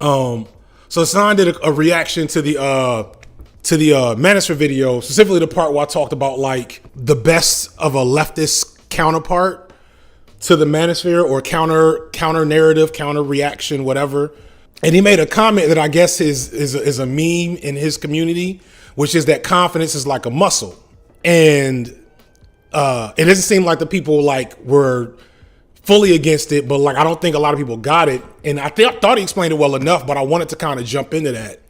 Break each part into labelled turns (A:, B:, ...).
A: So Hassan did a reaction to the manosphere video, specifically the part where I talked about like the best of a leftist counterpart to the manosphere, or counter narrative, counter reaction, whatever. And he made a comment that I guess is a meme in his community, which is that confidence is like a muscle. And it doesn't seem like the people like were fully against it, but like I don't think a lot of people got it. And I thought he explained it well enough, but I wanted to kind of jump into that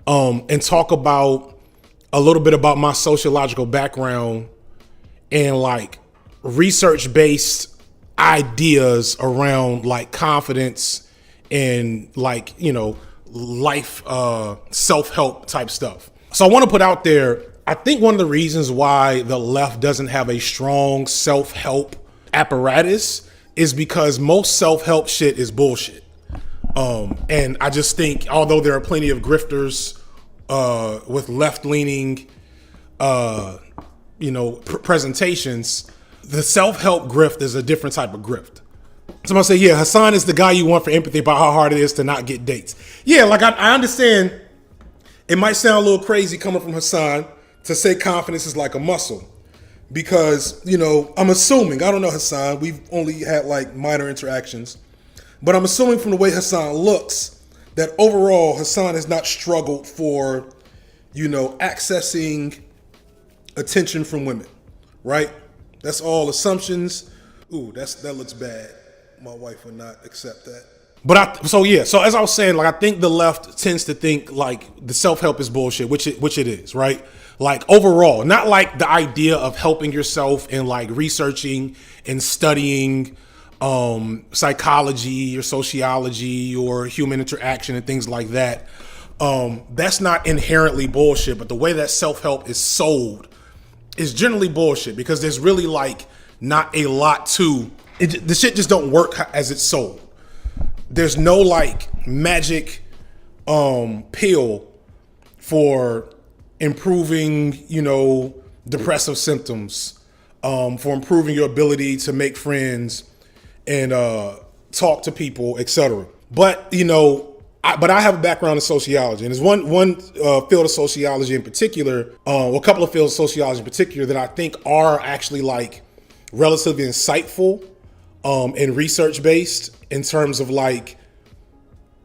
A: and talk about a little bit about my sociological background and like research-based ideas around like confidence and like, you know, life, self-help type stuff. So I want to put out there, I think one of the reasons why the left doesn't have a strong self-help apparatus is because most self-help shit is bullshit. And I just think, although there are plenty of grifters with left-leaning, presentations, the self-help grift is a different type of grift. Somebody say, yeah, Hassan is the guy you want for empathy about how hard it is to not get dates. Yeah, like I understand it might sound a little crazy coming from Hassan to say confidence is like a muscle. Because, you know, I'm assuming, I don't know Hassan, we've only had like minor interactions, but I'm assuming from the way Hassan looks that overall Hassan has not struggled for, you know, accessing attention from women, right? That's all assumptions. Ooh, that looks bad. My wife would not accept that. But so as I was saying, like I think the left tends to think like the self-help is bullshit, which it is, right? Like overall, not like the idea of helping yourself and like researching and studying psychology or sociology or human interaction and things like that. That's not inherently bullshit, but the way that self-help is sold is generally bullshit because there's really like not a lot to it. The shit just don't work as it's sold. There's no like magic pill for improving, you know, depressive symptoms, for improving your ability to make friends and talk to people, etc. But you know, I have a background in sociology, and there's one field of sociology in particular, or a couple of fields of sociology in particular that I think are actually like relatively insightful and research based in terms of like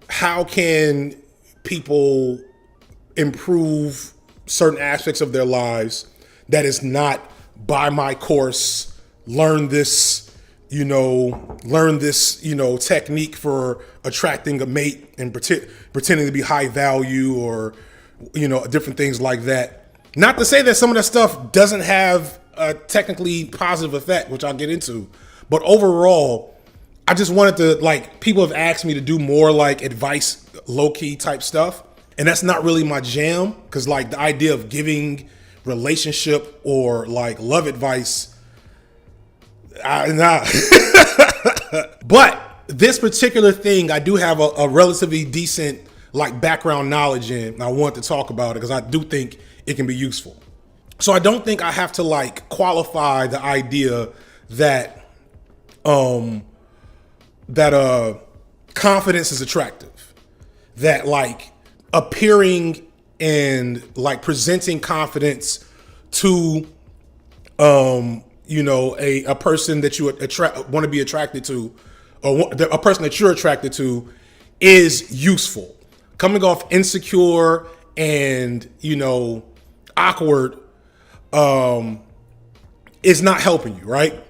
A: how can people improve certain aspects of their lives that is not buy my course, learn this technique for attracting a mate and pretending to be high value or, you know, different things like that. Not to say that some of that stuff doesn't have a technically positive effect, which I'll get into, but overall, I just wanted to, like, people have asked me to do more like advice, low-key type stuff. And that's not really my jam, because like the idea of giving relationship or like love advice, nah. But this particular thing, I do have a relatively decent like background knowledge in, and I want to talk about it because I do think it can be useful. So I don't think I have to like qualify the idea that confidence is attractive, that like appearing and like presenting confidence to a person that you want to be attracted to, or a person that you're attracted to, is useful. Coming off insecure and, you know, awkward is not helping you, right?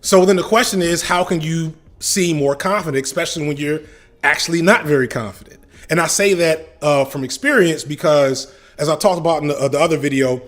A: So then the question is, how can you seem more confident, especially when you're actually not very confident? And I say that from experience because, as I talked about in the other video,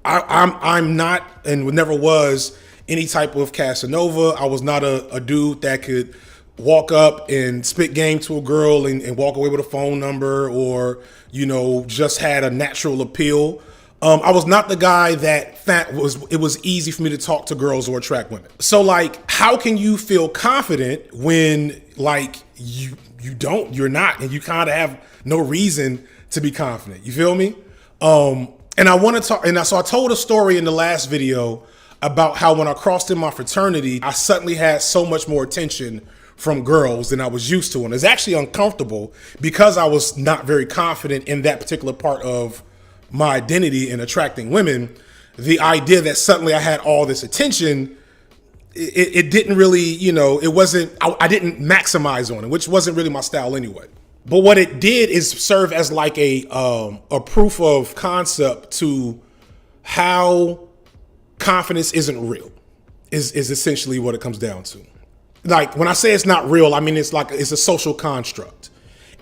A: I'm not and never was any type of Casanova. I was not a dude that could walk up and spit game to a girl and walk away with a phone number, or, you know, just had a natural appeal. I was not the guy that it was easy for me to talk to girls or attract women. So like, how can you feel confident when like you're not, and you kind of have no reason to be confident? You feel me? And I want to talk, and so I told a story in the last video about how when I crossed in my fraternity, I suddenly had so much more attention from girls than I was used to. And it's actually uncomfortable because I was not very confident in that particular part of my identity in attracting women. The idea that suddenly I had all this attention, it didn't really, it wasn't, I didn't maximize on it, which wasn't really my style anyway. But what it did is serve as like a proof of concept to how confidence isn't real, is essentially what it comes down to. Like when I say it's not real, I mean, it's a social construct.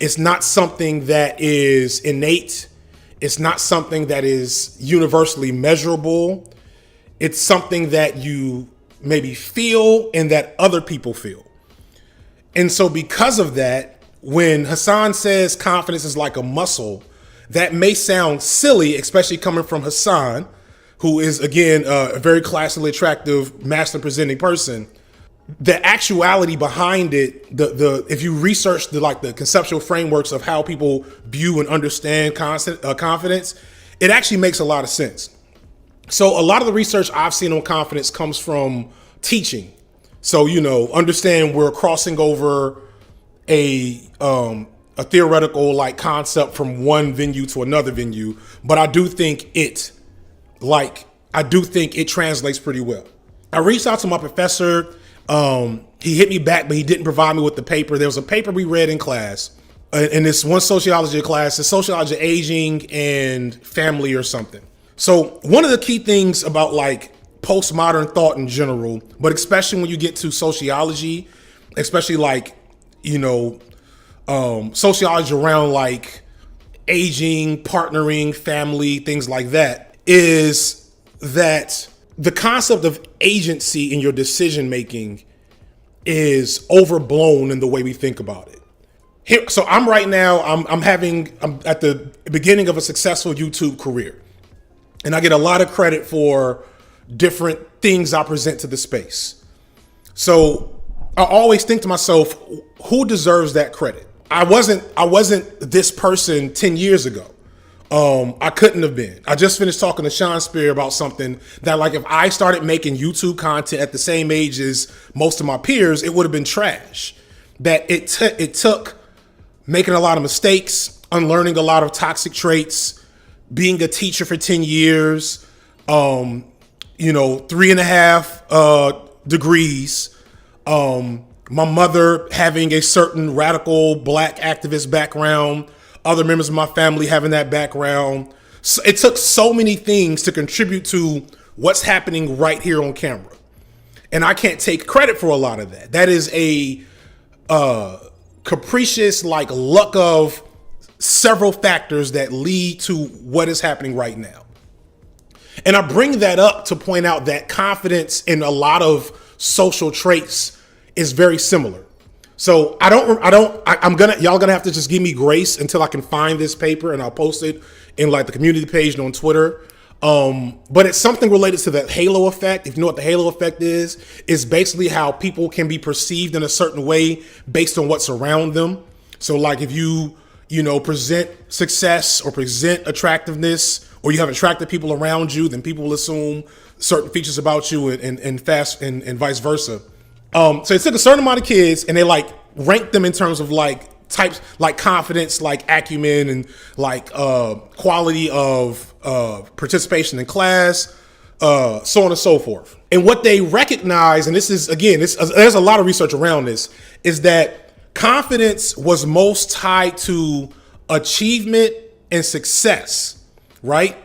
A: It's not something that is innate. It's not something that is universally measurable. It's something that you maybe feel and that other people feel. And so because of that, when Hassan says confidence is like a muscle, that may sound silly, especially coming from Hassan, who is, again, a very classically attractive, masculine presenting person. The actuality behind it, if you research the conceptual frameworks of how people view and understand confidence, it actually makes a lot of sense. So a lot of the research I've seen on confidence comes from teaching. So, understand we're crossing over a theoretical like concept from one venue to another venue, but I do think it translates pretty well. I reached out to my professor. He hit me back, but he didn't provide me with the paper. There was a paper we read in class, in this one sociology class, the sociology of aging and family or something. So one of the key things about like postmodern thought in general, but especially when you get to sociology, especially like, sociology around like aging, partnering, family, things like that, is that the concept of agency in your decision making is overblown in the way we think about it. Here, so I'm right now, I'm at the beginning of a successful YouTube career, and I get a lot of credit for different things I present to the space. So I always think to myself, who deserves that credit? I wasn't this person 10 years ago. I couldn't have been. I just finished talking to Sean Spear about something that, like, if I started making YouTube content at the same age as most of my peers, it would have been trash. That it took making a lot of mistakes, unlearning a lot of toxic traits, being a teacher for 10 years, 3.5 degrees, my mother having a certain radical black activist background, other members of my family having that background. So it took so many things to contribute to what's happening right here on camera. And I can't take credit for a lot of that. That is a capricious like luck of several factors that lead to what is happening right now. And I bring that up to point out that confidence in a lot of social traits is very similar. So y'all gonna have to just give me grace until I can find this paper, and I'll post it in like the community page and on Twitter. But it's something related to the halo effect. If you know what the halo effect is basically how people can be perceived in a certain way based on what's around them. So like if you present success or present attractiveness, or you have attractive people around you, then people will assume certain features about you and vice versa. So it took a certain amount of kids, and they like ranked them in terms of like types, like confidence, like acumen, and like quality of participation in class, so on and so forth. And what they recognize, and this is, again, there's a lot of research around this, is that confidence was most tied to achievement and success, right?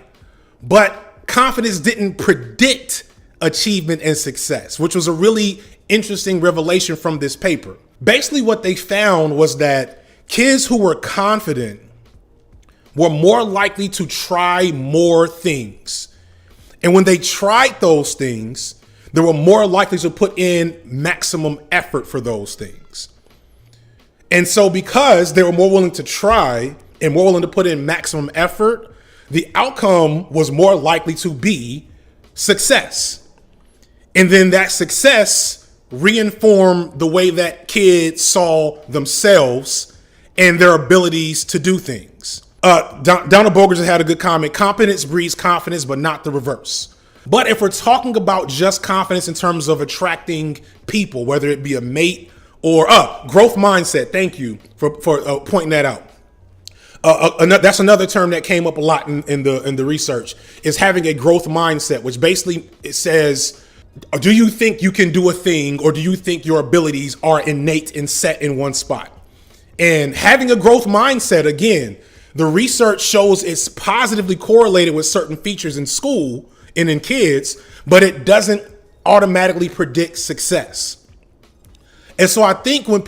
A: But confidence didn't predict achievement and success, which was a really interesting revelation from this paper. Basically, what they found was that kids who were confident were more likely to try more things. And when they tried those things, they were more likely to put in maximum effort for those things. And so because they were more willing to try and more willing to put in maximum effort, the outcome was more likely to be success. And then that success reinformed the way that kids saw themselves and their abilities to do things. Donald Bogerson had a good comment: competence breeds confidence, but not the reverse. But if we're talking about just confidence in terms of attracting people, whether it be a mate or growth mindset. Thank you for pointing that out. That's another term that came up a lot in the research, is having a growth mindset, which basically it says, do you think you can do a thing, or do you think your abilities are innate and set in one spot? And having a growth mindset, again, the research shows it's positively correlated with certain features in school and in kids, but it doesn't automatically predict success. And so I think when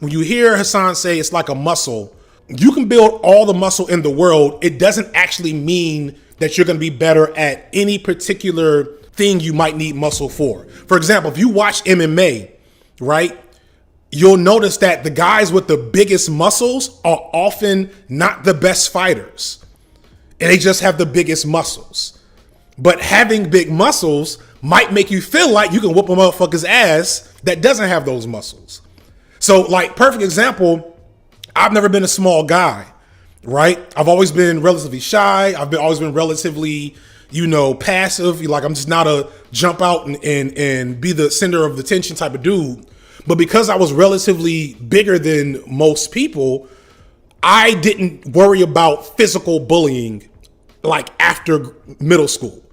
A: you hear Hassan say it's like a muscle, you can build all the muscle in the world. It doesn't actually mean that you're going to be better at any particular thing you might need muscle for. For example, if you watch MMA, right, you'll notice that the guys with the biggest muscles are often not the best fighters, and they just have the biggest muscles. But having big muscles might make you feel like you can whoop a motherfucker's ass that doesn't have those muscles. So, like, perfect example, I've never been a small guy, right? I've always been relatively shy. Always been relatively, passive. Like, I'm just not a jump out and be the center of the attention type of dude. But because I was relatively bigger than most people, I didn't worry about physical bullying like after middle school.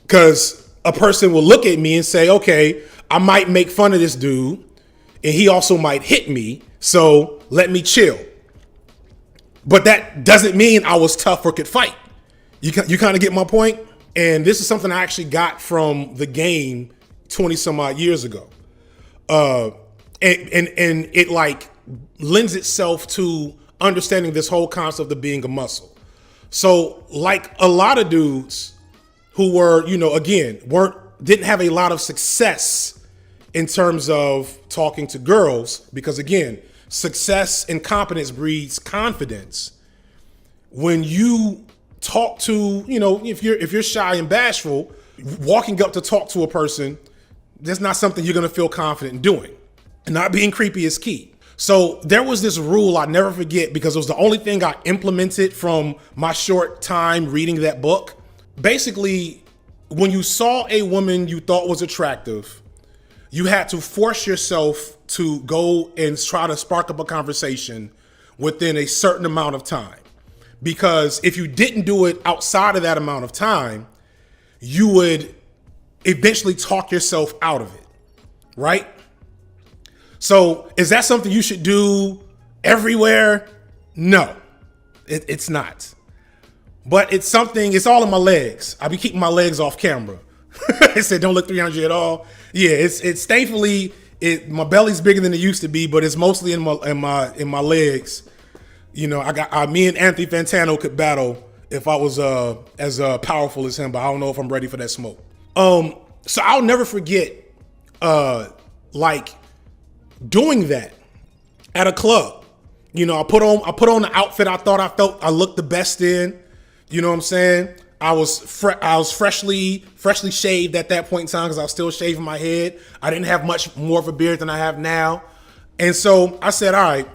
A: Because a person will look at me and say, okay, I might make fun of this dude and he also might hit me, so let me chill. But that doesn't mean I was tough or could fight. You kind of get my point? And this is something I actually got from the game 20 some odd years ago. And it like lends itself to understanding this whole concept of being a muscle. So like a lot of dudes who were, didn't have a lot of success in terms of talking to girls, because again, success and competence breeds confidence. When you talk to, if you're shy and bashful, walking up to talk to a person, that's not something you're going to feel confident in doing. And not being creepy is key. So there was this rule I never forget, because it was the only thing I implemented from my short time reading that book. Basically, when you saw a woman you thought was attractive, you had to force yourself to go and try to spark up a conversation within a certain amount of time. Because if you didn't do it outside of that amount of time, you would eventually talk yourself out of it, right? So is that something you should do everywhere? No, it's not. But it's all in my legs. I be keeping my legs off camera. It said, don't look 300 at all. Yeah, it's thankfully, my belly's bigger than it used to be, but it's mostly in my legs. Me and Anthony Fantano could battle if I was as powerful as him, but I don't know if I'm ready for that smoke. So I'll never forget, doing that at a club. I put on the outfit I thought I looked the best in. You know what I'm saying? I was freshly shaved at that point in time, because I was still shaving my head. I didn't have much more of a beard than I have now. And so I said, all right,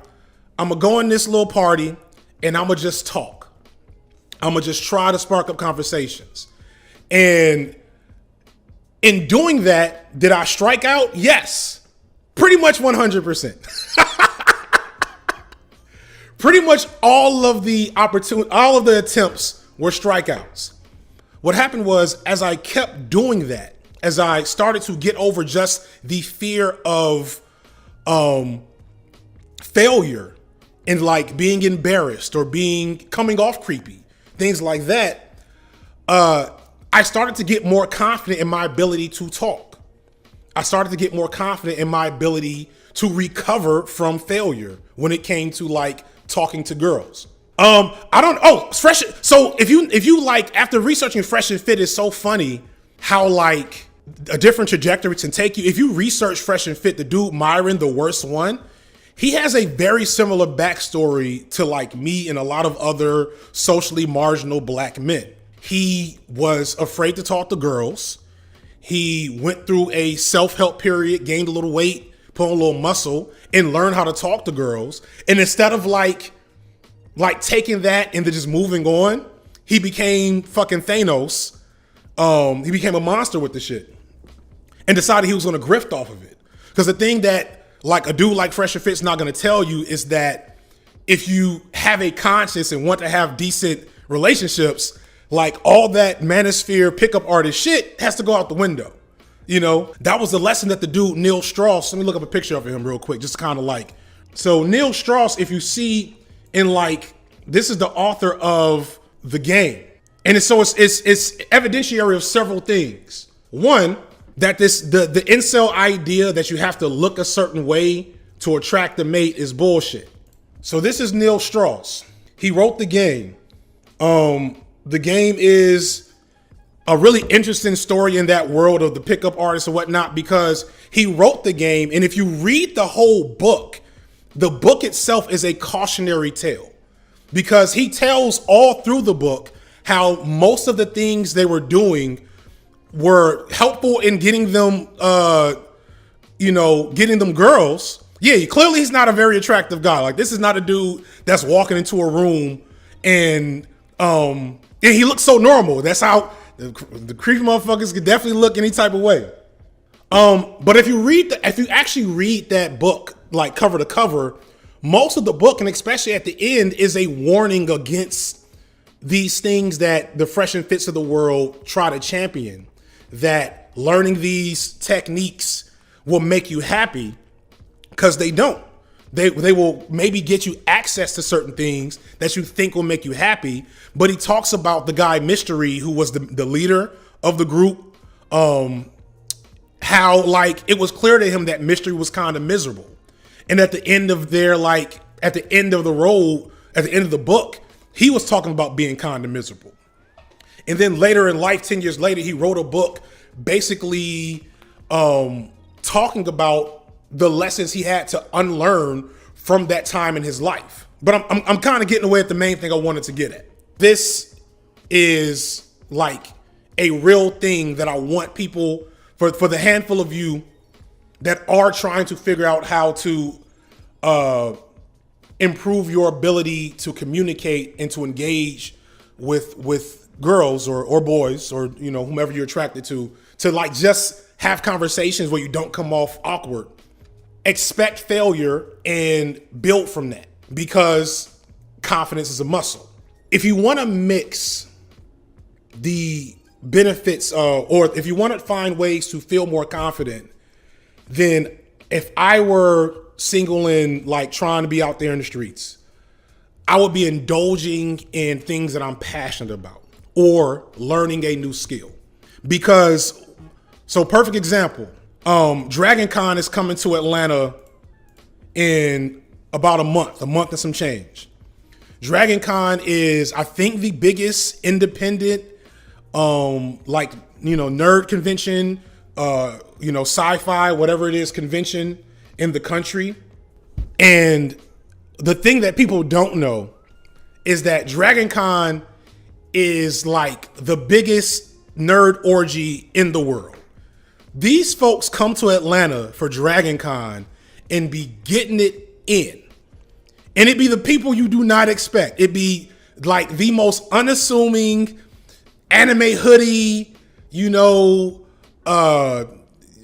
A: I'm going to go in this little party and I'm going to just talk. I'm going to just try to spark up conversations. And in doing that, did I strike out? Yes. Pretty much 100%. Pretty much all of the attempts were strikeouts. What happened was, as I kept doing that, as I started to get over just the fear of failure and like being embarrassed or coming off creepy, things like that, I started to get more confident in my ability to talk. I started to get more confident in my ability to recover from failure when it came to like talking to girls. Fresh. So if you like, after researching Fresh and Fit, is so funny how like a different trajectory can take you. If you research Fresh and Fit, the dude Myron, the worst one, he has a very similar backstory to like me and a lot of other socially marginal black men. He was afraid to talk to girls. He went through a self-help period, gained a little weight, put on a little muscle, and learned how to talk to girls. And instead of like taking that and then just moving on, he became fucking Thanos. He became a monster with the shit and decided he was going to grift off of it. Because the thing that like a dude like Fresh and Fit's not going to tell you is that if you have a conscience and want to have decent relationships, like all that manosphere pickup artist shit has to go out the window. You know, that was the lesson that the dude Neil Strauss, let me look up a picture of him real quick, just kind of like, so Neil Strauss, if you see in like, this is the author of The Game. And it's evidentiary of several things. One, that the incel idea that you have to look a certain way to attract a mate is bullshit. So this is Neil Strauss. He wrote The Game. The Game is a really interesting story in that world of the pickup artists and whatnot, because he wrote The Game. And if you read the whole book, the book itself is a cautionary tale, because he tells all through the book how most of the things they were doing were helpful in getting them, getting them girls. Yeah, clearly he's not a very attractive guy. Like, this is not a dude that's walking into a room and he looks so normal. That's how the creepy motherfuckers could definitely look any type of way. But if you actually read that book, like cover to cover, most of the book, and especially at the end, is a warning against these things that the Fresh and Fits of the world try to champion, that learning these techniques will make you happy, because they don't. They will maybe get you access to certain things that you think will make you happy. But he talks about the guy Mystery, who was the leader of the group, how like it was clear to him that Mystery was kind of miserable. And at the end of at the end of the road, at the end of the book, he was talking about being kind of miserable. And then later in life, 10 years later, he wrote a book basically talking about the lessons he had to unlearn from that time in his life. But I'm kind of getting away at the main thing I wanted to get at. This is like a real thing that I want people, for the handful of you that are trying to figure out how to improve your ability to communicate and to engage with girls or boys or, whomever you're attracted to like just have conversations where you don't come off awkward. Expect failure and build from that, because confidence is a muscle. If you want to mix the benefits or if you want to find ways to feel more confident, then if I were single and like trying to be out there in the streets, I would be indulging in things that I'm passionate about or learning a new skill. Because, so perfect example, Dragon Con is coming to Atlanta in about a month and some change. Dragon Con is, I think, the biggest independent, nerd convention, sci-fi, whatever it is, convention in the country. And the thing that people don't know is that Dragon Con is like the biggest nerd orgy in the world. These folks come to Atlanta for Dragon Con and be getting it in. And it be the people you do not expect. It be like the most unassuming anime hoodie,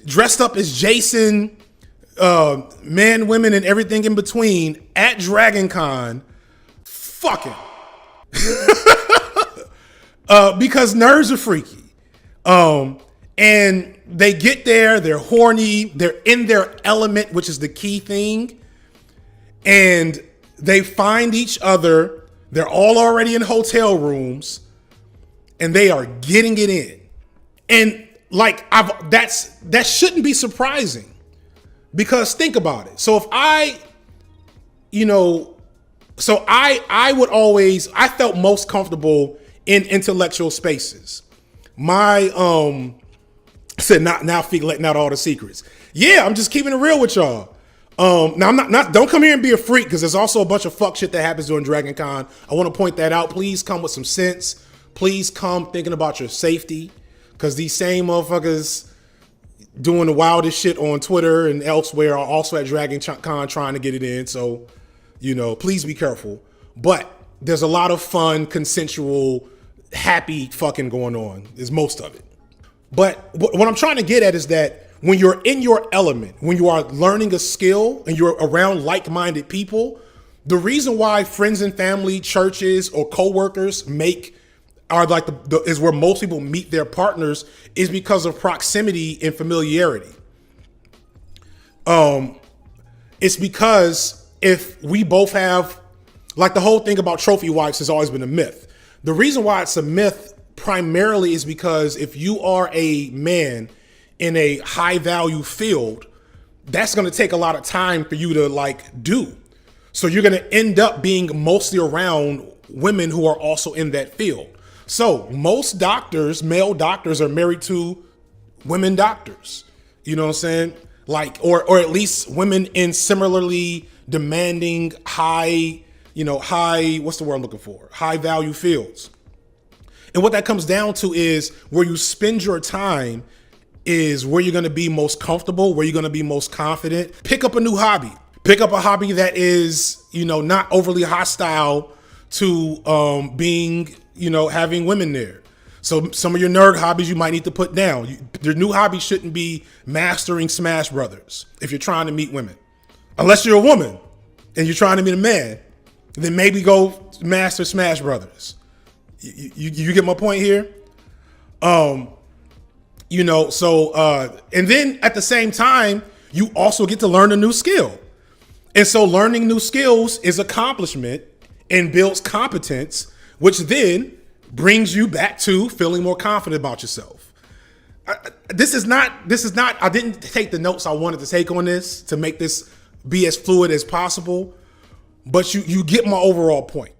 A: dressed up as Jason, men, women, and everything in between at Dragon Con, fucking. Because nerds are freaky. And they get there, they're horny, they're in their element, which is the key thing. And they find each other, they're all already in hotel rooms, and they are getting it in. And like, that shouldn't be surprising, because think about it. So if I felt most comfortable in intellectual spaces. My, said not letting out all the secrets. Yeah, I'm just keeping it real with y'all. Now I'm not don't come here and be a freak, because there's also a bunch of fuck shit that happens during Dragon Con. I want to point that out. Please come with some sense. Please come thinking about your safety, because these same motherfuckers doing the wildest shit on Twitter and elsewhere are also at Dragon Con trying to get it in. So, please be careful. But there's a lot of fun, consensual, happy fucking going on, is most of it. But what I'm trying to get at is that when you're in your element, when you are learning a skill and you're around like-minded people, the reason why friends and family, churches, or coworkers are like is where most people meet their partners is because of proximity and familiarity. It's because if we both have, like, the whole thing about trophy wives has always been a myth. The reason why it's a myth primarily is because if you are a man in a high value field, that's going to take a lot of time for you to like do. So you're going to end up being mostly around women who are also in that field. So most doctors, male doctors, are married to women doctors. You know what I'm saying? Like, or at least women in similarly demanding high, what's the word I'm looking for? High value fields. And what that comes down to is where you spend your time is where you're going to be most comfortable, where you're going to be most confident. Pick up a new hobby. Pick up a hobby that is, not overly hostile to being, having women there. So some of your nerd hobbies you might need to put down. Your new hobby shouldn't be mastering Smash Brothers if you're trying to meet women. Unless you're a woman and you're trying to meet a man, then maybe go master Smash Brothers. You get my point here? And then at the same time, you also get to learn a new skill. And so learning new skills is accomplishment and builds competence, which then brings you back to feeling more confident about yourself. I didn't take the notes I wanted to take on this to make this be as fluid as possible, but you get my overall point.